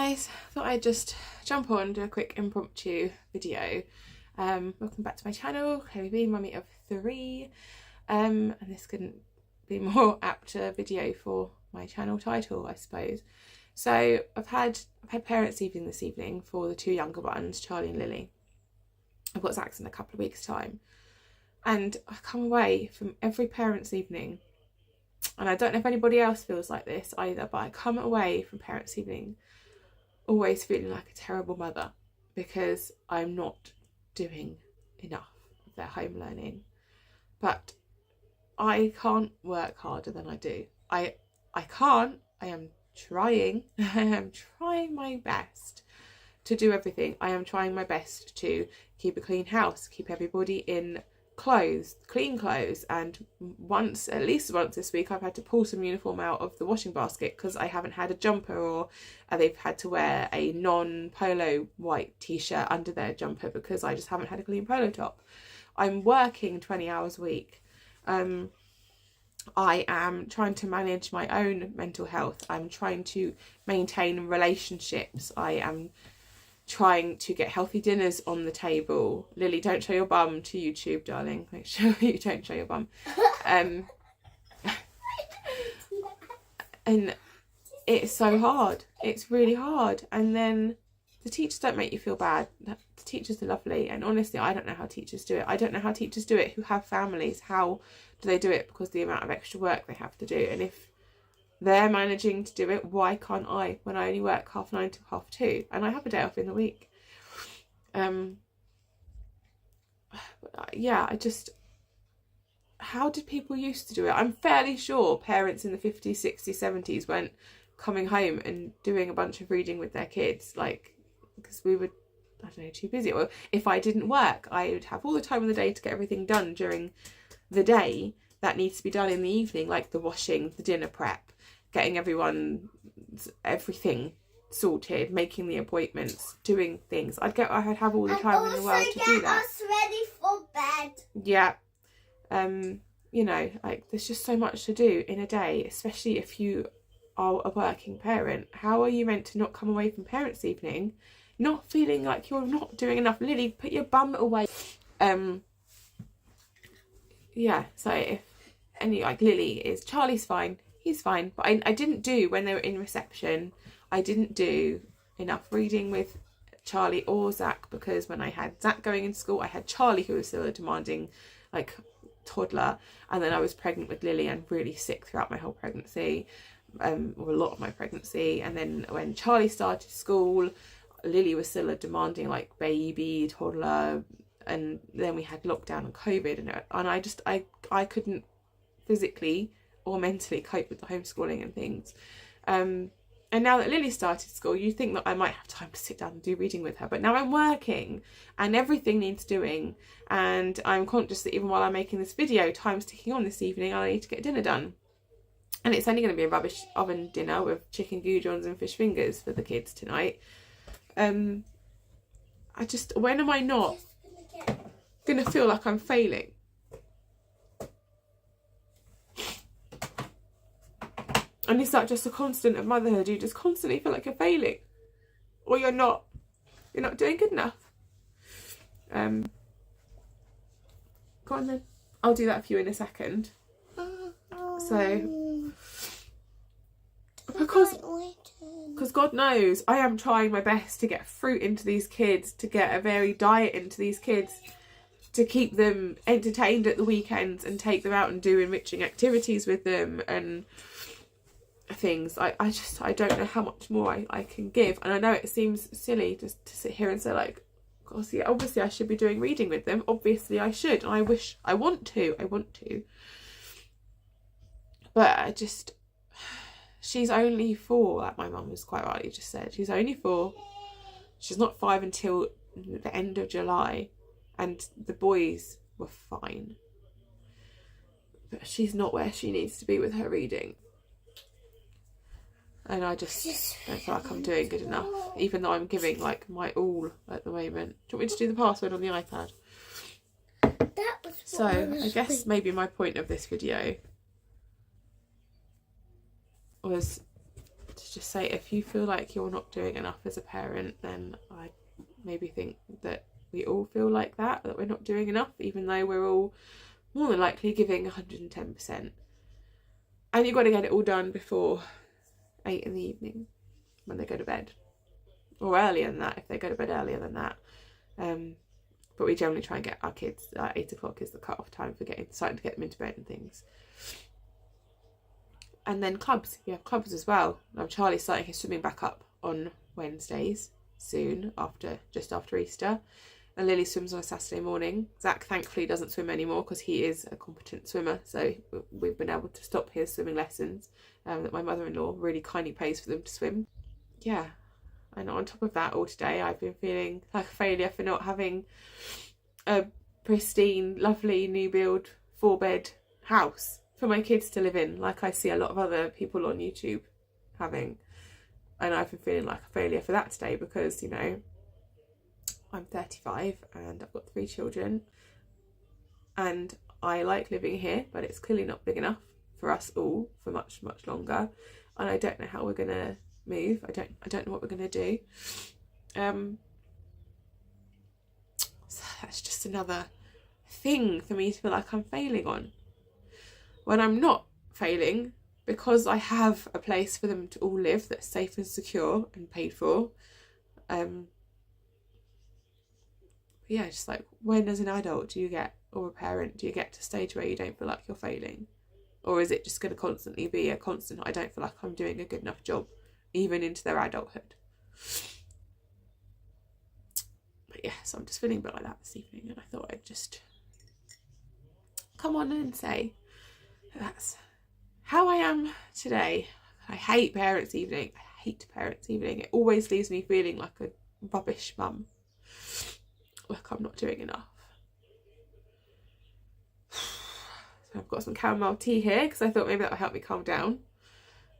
guys, thought I'd just jump on, do a quick impromptu video. Welcome back to my channel, Chloe B, mummy of 3. And this couldn't be more apt a video for my channel title, I suppose. So I've had parents' evening this evening for the 2 younger ones, Charlie and Lily. I've got Zach's in a couple of weeks' time. And I come away from every parents' evening, and I don't know if anybody else feels like this either, but I come away from parents' evening always feeling like a terrible mother because I'm not doing enough of their home learning. But I can't work harder than I do. I can't. I am trying. I am trying my best to do everything. I am trying my best to keep a clean house, keep everybody in clean clothes, and at least once this week I've had to pull some uniform out of the washing basket because I haven't had a jumper, or they've had to wear a non-polo white t-shirt under their jumper because I just haven't had a clean polo top. I'm working 20 hours a week. I am trying to manage my own mental health. I'm trying to maintain relationships. I am trying to get healthy dinners on the table. Lily, don't show your bum to YouTube, darling. Make sure you don't show your bum. And it's so hard. It's really hard. And then the teachers don't make you feel bad. The teachers are lovely. And honestly, I don't know how teachers do it. I don't know how teachers do it who have families. How do they do it? Because the amount of extra work they have to do. And if they're managing to do it, why can't I, when I only work 9:30 to 2:30 and I have a day off in the week? Yeah, how did people used to do it? I'm fairly sure parents in the 50s, 60s, 70s weren't coming home and doing a bunch of reading with their kids, like, because we were, I don't know, too busy. Or if I didn't work, I would have all the time in the day to get everything done during the day that needs to be done in the evening, like the washing, the dinner prep, getting everything sorted, making the appointments, doing things. I'd have all the time in the world to do that. Us ready for bed. Yeah. You know, like, there's just so much to do in a day, especially if you are a working parent. How are you meant to not come away from parents' evening not feeling like you're not doing enough? Lily, put your bum away. Yeah, so if any, like, Charlie's fine, he's fine, but I didn't do, when they were in reception, I didn't do enough reading with Charlie or Zach, because when I had Zach going into school, I had Charlie, who was still a demanding, like, toddler, and then I was pregnant with Lily and really sick throughout my whole pregnancy, or a lot of my pregnancy. And then when Charlie started school, Lily was still a demanding, like, baby toddler, and then we had lockdown and COVID, and I couldn't physically or mentally cope with the homeschooling and things. And now that Lily started school, you think that I might have time to sit down and do reading with her, but now I'm working and everything needs doing, and I'm conscious that even while I'm making this video, time's ticking on this evening, and I need to get dinner done. And it's only going to be a rubbish oven dinner with chicken goujons and fish fingers for the kids tonight. When am I not going to feel like I'm failing? And is that just a constant of motherhood? You just constantly feel like you're failing, or you're not doing good enough. Go on then. I'll do that for you in a second. So, because God knows I am trying my best to get fruit into these kids, to get a varied diet into these kids, to keep them entertained at the weekends and take them out and do enriching activities with them and things. I don't know how much more I can give, and I know it seems silly just to sit here and say, like, obviously I should be doing reading with them, obviously I should, and I want to, but she's only 4, like my mum was quite rightly just said. She's only 4. She's not 5 until the end of July, and the boys were fine, but she's not where she needs to be with her reading. And I just don't feel like I'm doing good enough, even though I'm giving, like, my all at the moment. Do you want me to do the password on the iPad? So I guess maybe my point of this video was to just say, if you feel like you're not doing enough as a parent, then I maybe think that we all feel like that we're not doing enough, even though we're all more than likely giving 110%. And you've got to get it all done before 8 in the evening when they go to bed, or earlier than that if they go to bed earlier than that. But we generally try and get our kids, 8 o'clock is the cut-off time for starting to get them into bed and things. And then clubs, you have clubs as well. Now Charlie's starting his swimming back up on Wednesdays soon, just after Easter. And Lily swims on a Saturday morning. Zach thankfully doesn't swim anymore because he is a competent swimmer, so we've been able to stop his swimming lessons that my mother-in-law really kindly pays for them to swim. Yeah, and on top of that, all today I've been feeling like a failure for not having a pristine, lovely new build 4-bed house for my kids to live in, like I see a lot of other people on YouTube having. And I've been feeling like a failure for that today because, you know, I'm 35 and I've got 3 children and I like living here, but it's clearly not big enough for us all for much, much longer. And I don't know how we're going to move. I don't know what we're going to do. So that's just another thing for me to feel like I'm failing on, when I'm not failing, because I have a place for them to all live that's safe and secure and paid for. Yeah, just like, when as an adult or a parent, do you get to a stage where you don't feel like you're failing? Or is it just going to constantly be a constant, I don't feel like I'm doing a good enough job, even into their adulthood? But yeah, so I'm just feeling a bit like that this evening, and I thought I'd just come on and say that's how I am today. I hate parents' evening. It always leaves me feeling like a rubbish mum. Like I'm not doing enough. So I've got some chamomile tea here because I thought maybe that would help me calm down.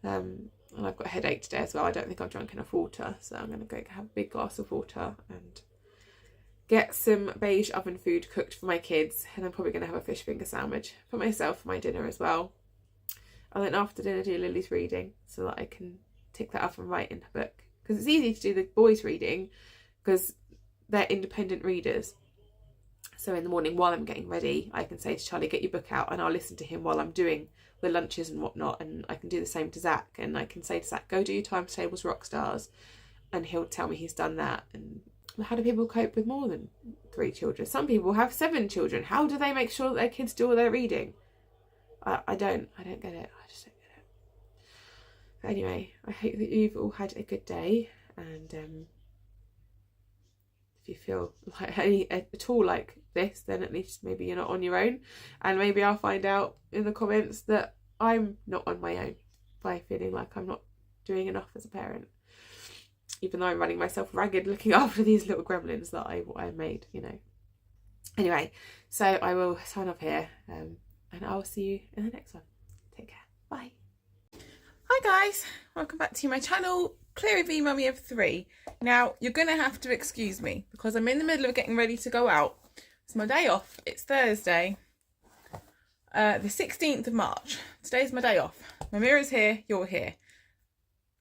And I've got a headache today as well. I don't think I've drunk enough water, so I'm going to go have a big glass of water and get some beige oven food cooked for my kids, and I'm probably going to have a fish finger sandwich for myself for my dinner as well. And then after dinner do Lily's reading so that I can tick that off and write in her book, because it's easy to do the boys' reading because they're independent readers. So in the morning while I'm getting ready, I can say to Charlie, get your book out, and I'll listen to him while I'm doing the lunches and whatnot. And I can do the same to Zach, and I can say to Zach, go do your times tables, rock stars, and he'll tell me he's done that. And how do people cope with more than 3 children? Some people have 7 children. How do they make sure that their kids do all their reading? I don't get it. I just don't get it. But anyway, I hope that you've all had a good day, and if you feel like at all like this, then at least maybe you're not on your own, and maybe I'll find out in the comments that I'm not on my own by feeling like I'm not doing enough as a parent, even though I'm running myself ragged looking after these little gremlins that I made, you know. Anyway, so I will sign off here, and I will see you in the next one. Take care. Bye. Hi guys, welcome back to my channel, Clary V Mummy of 3. Now, you're going to have to excuse me because I'm in the middle of getting ready to go out. It's my day off. It's Thursday, the 16th of March. Today's my day off. My mirror's here, you're here.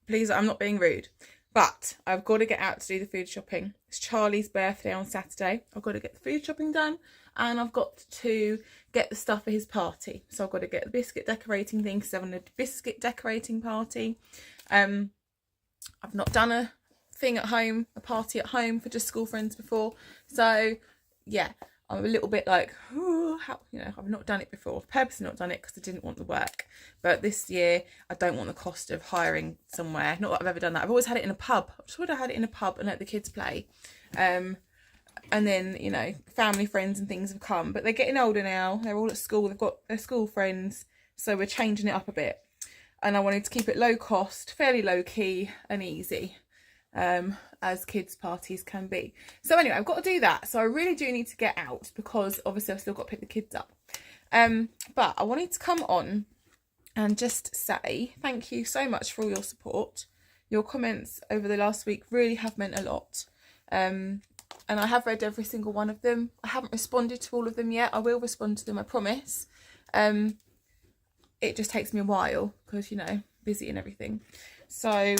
Please, I'm not being rude. But I've got to get out to do the food shopping. It's Charlie's birthday on Saturday. I've got to get the food shopping done, and I've got to get the stuff for his party. So I've got to get the biscuit decorating thing because he's having a biscuit decorating party. I've not done a thing at home, a party at home for just school friends before. So yeah, I'm a little bit like, oh, how, you know, I've not done it before. I've purposely not done it because I didn't want the work. But this year, I don't want the cost of hiring somewhere. Not that I've ever done that. I've always had it in a pub. I just would have had it in a pub and let the kids play. And then, you know, family friends and things have come. But they're getting older now. They're all at school. They've got their school friends. So we're changing it up a bit. And I wanted to keep it low cost, fairly low key and easy. As kids' parties can be. So anyway, I've got to do that. So I really do need to get out because obviously I've still got to pick the kids up. But I wanted to come on and just say thank you so much for all your support. Your comments over the last week really have meant a lot. And I have read every single one of them. I haven't responded to all of them yet. I will respond to them, I promise. It just takes me a while because, you know, busy and everything. So,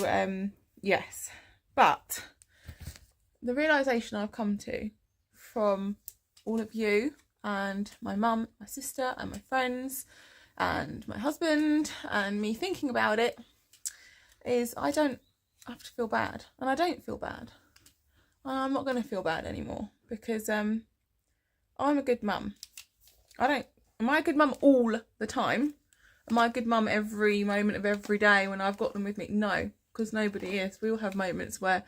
yes. But the realisation I've come to from all of you and my mum, my sister and my friends and my husband and me thinking about it is I don't have to feel bad. And I don't feel bad. And I'm not going to feel bad anymore because I'm a good mum. Am I a good mum all the time? Am I a good mum every moment of every day when I've got them with me? No, because nobody is. We all have moments where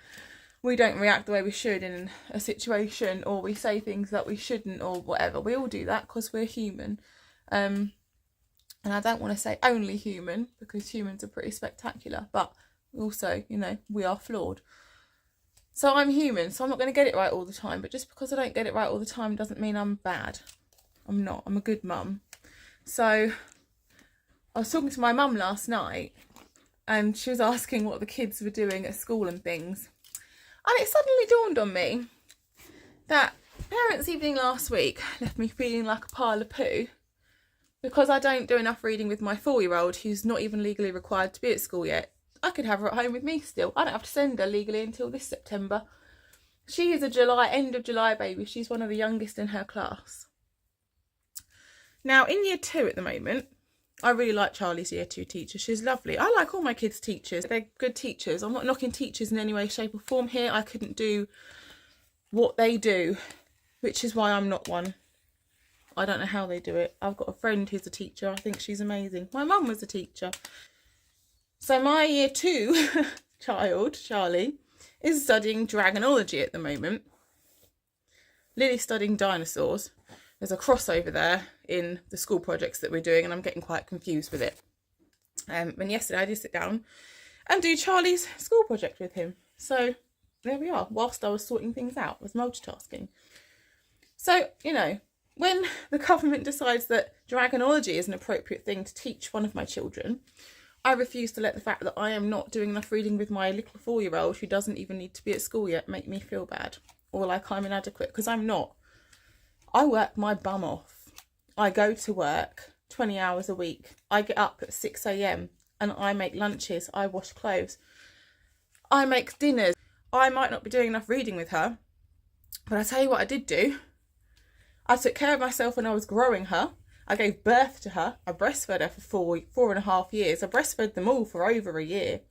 we don't react the way we should in a situation, or we say things that we shouldn't, or whatever. We all do that because we're human. And I don't want to say only human, because humans are pretty spectacular, but also, you know, we are flawed. So I'm human, so I'm not going to get it right all the time. But just because I don't get it right all the time doesn't mean I'm bad. I'm not. I'm a good mum. So I was talking to my mum last night, and she was asking what the kids were doing at school and things. And it suddenly dawned on me that parents' evening last week left me feeling like a pile of poo, because I don't do enough reading with my 4-year-old who's not even legally required to be at school yet. I could have her at home with me still. I don't have to send her legally until this September. She is a end of July baby. She's one of the youngest in her class. Now, in year 2 at the moment, I really like Charlie's year 2 teacher. She's lovely. I like all my kids' teachers. They're good teachers. I'm not knocking teachers in any way, shape or form here. I couldn't do what they do, which is why I'm not one. I don't know how they do it. I've got a friend who's a teacher. I think she's amazing. My mum was a teacher. So my year 2 child, Charlie, is studying dragonology at the moment. Lily's studying dinosaurs. There's a crossover there in the school projects that we're doing, and I'm getting quite confused with it. And yesterday I did sit down and do Charlie's school project with him. So there we are. Whilst I was sorting things out, I was multitasking. So, you know, when the government decides that dragonology is an appropriate thing to teach one of my children, I refuse to let the fact that I am not doing enough reading with my little 4-year-old who doesn't even need to be at school yet make me feel bad or like I'm inadequate, because I'm not. I work my bum off. I go to work 20 hours a week. I get up at 6 a.m. and I make lunches. I wash clothes. I make dinners. I might not be doing enough reading with her, but I tell you what I did do. I took care of myself when I was growing her. I gave birth to her. I breastfed her for 4.5 years. I breastfed them all for over a year.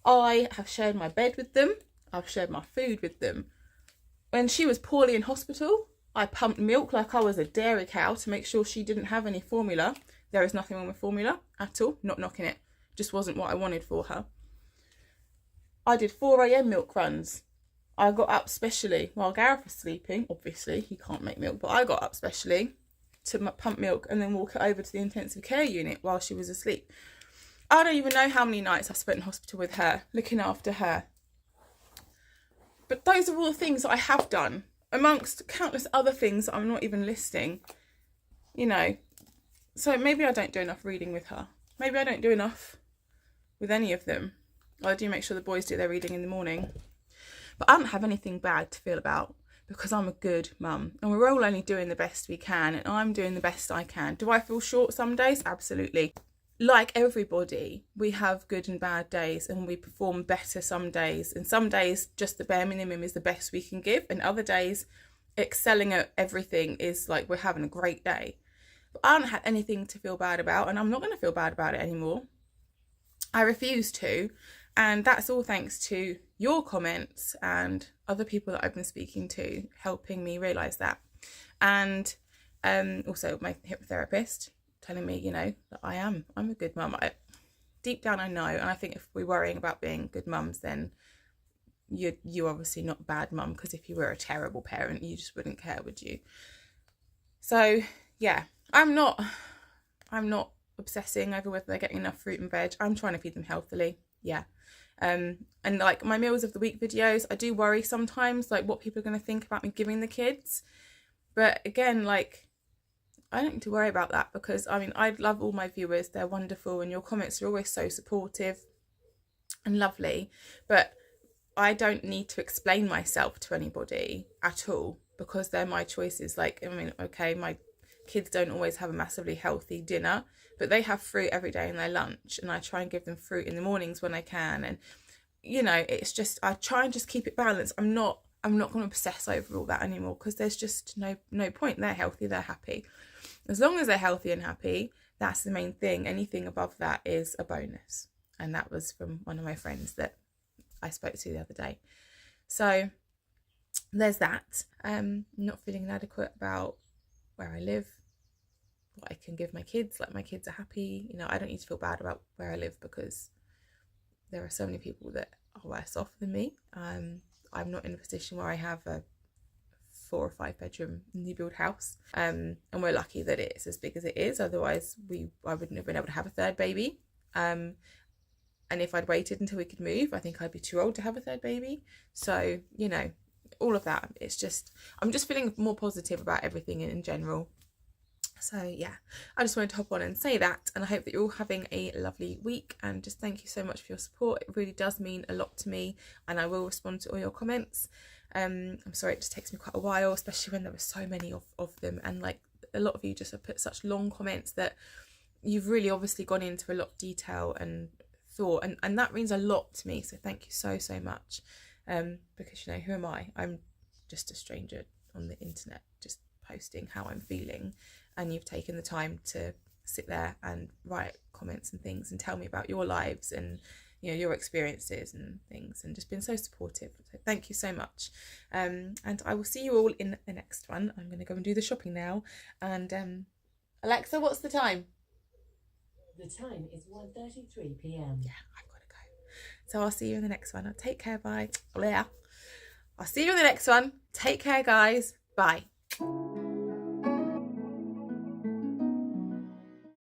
I have shared my bed with them. I've shared my food with them. When she was poorly in hospital, I pumped milk like I was a dairy cow to make sure she didn't have any formula. There is nothing wrong with formula at all. Not knocking it. Just wasn't what I wanted for her. I did 4 a.m. milk runs. I got up specially while Gareth was sleeping. Obviously, he can't make milk, but I got up specially to pump milk and then walk it over to the intensive care unit while she was asleep. I don't even know how many nights I spent in hospital with her, looking after her. But those are all the things that I have done, amongst countless other things that I'm not even listing, you know. So maybe I don't do enough reading with her. Maybe I don't do enough with any of them. I do make sure the boys do their reading in the morning. But I don't have anything bad to feel about, because I'm a good mum. And we're all only doing the best we can, and I'm doing the best I can. Do I feel short some days? Absolutely. Like everybody, we have good and bad days, and we perform better some days. And some days, just the bare minimum is the best we can give. And other days, excelling at everything is like we're having a great day. But I don't have anything to feel bad about, and I'm not going to feel bad about it anymore. I refuse to. And that's all thanks to your comments and other people that I've been speaking to, helping me realise that. And also my hypnotherapist telling me, you know, that I'm a good mum. Deep down I know, and I think if we're worrying about being good mums, then you're obviously not a bad mum, because if you were a terrible parent, you just wouldn't care, would you? So yeah, I'm not obsessing over whether they're getting enough fruit and veg. I'm trying to feed them healthily. Yeah. And like my meals of the week videos, I do worry sometimes like what people are going to think about me giving the kids. But again, like, I don't need to worry about that, because I mean, I love all my viewers. They're wonderful, and your comments are always so supportive and lovely. But I don't need to explain myself to anybody at all, because they're my choices. Like, I mean, okay, my kids don't always have a massively healthy dinner, but they have fruit every day in their lunch, and I try and give them fruit in the mornings when I can. And you know, it's just, I try and just keep it balanced. I'm not going to obsess over all that anymore, because there's just no point. They're healthy, they're happy. As long as they're healthy and happy, that's the main thing. Anything above that is a bonus. And that was from one of my friends that I spoke to the other day. So there's that. Not feeling inadequate about where I live, what I can give my kids. Like, my kids are happy. You know, I don't need to feel bad about where I live, because there are so many people that are worse off than me. I'm not in a position where I have a 4 or 5 bedroom new build house, and we're lucky that it's as big as it is. Otherwise I wouldn't have been able to have a third baby, and if I'd waited until we could move, I think I'd be too old to have a third baby. So, you know, all of that, it's just, I'm just feeling more positive about everything in general. So yeah, I just wanted to hop on and say that, and I hope that you're all having a lovely week, and just thank you so much for your support. It really does mean a lot to me, and I will respond to all your comments. I'm sorry it just takes me quite a while, especially when there were so many of them, and like, a lot of you just have put such long comments that you've really obviously gone into a lot of detail and thought, and that means a lot to me. So thank you so much, because, you know, who am I? I'm just a stranger on the internet, just posting how I'm feeling, and you've taken the time to sit there and write comments and things and tell me about your lives and, you know, your experiences and things, and just been so supportive. So thank you so much, and I will see you all in the next one. I'm going to go and do the shopping now, and Alexa, what's the time? The time is 1:33 p.m. Yeah, I've got to go. So I'll see you in the next one. Take care, bye. I'll see you in the next one. Take care, guys. Bye.